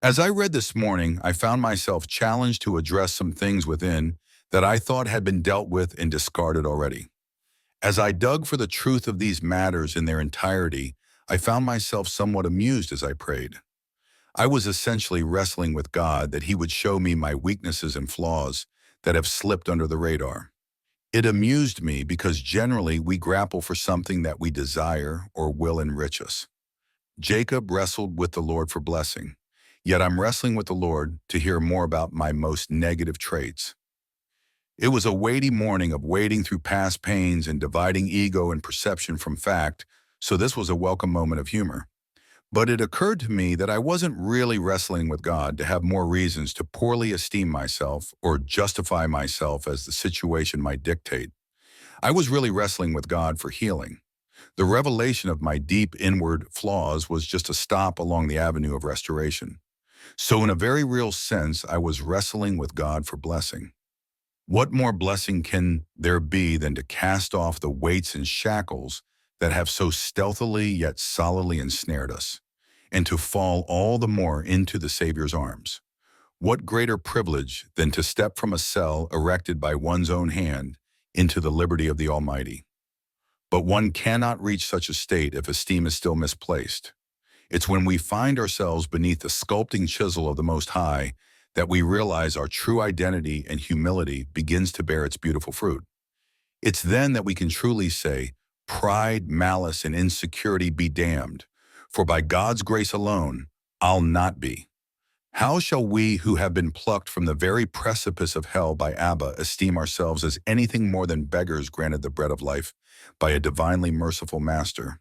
As I read this morning, I found myself challenged to address some things within that I thought had been dealt with and discarded already. As I dug for the truth of these matters in their entirety, I found myself somewhat amused as I prayed. I was essentially wrestling with God that He would show me my weaknesses and flaws that have slipped under the radar. It amused me because generally we grapple for something that we desire or will enrich us. Jacob wrestled with the Lord for blessing, yet I'm wrestling with the Lord to hear more about my most negative traits. It was a weighty morning of wading through past pains and dividing ego and perception from fact, so this was a welcome moment of humor. But it occurred to me that I wasn't really wrestling with God to have more reasons to poorly esteem myself or justify myself as the situation might dictate. I was really wrestling with God for healing. The revelation of my deep inward flaws was just a stop along the avenue of restoration. So in a very real sense, I was wrestling with God for blessing. What more blessing can there be than to cast off the weights and shackles that have so stealthily yet solidly ensnared us, and to fall all the more into the Savior's arms? What greater privilege than to step from a cell erected by one's own hand into the liberty of the Almighty? But one cannot reach such a state if esteem is still misplaced. It's when we find ourselves beneath the sculpting chisel of the Most High that we realize our true identity and humility begins to bear its beautiful fruit. It's then that we can truly say, "Pride, malice, and insecurity be damned, for by God's grace alone, I'll not be." How shall we who have been plucked from the very precipice of hell by Abba esteem ourselves as anything more than beggars granted the bread of life by a divinely merciful master?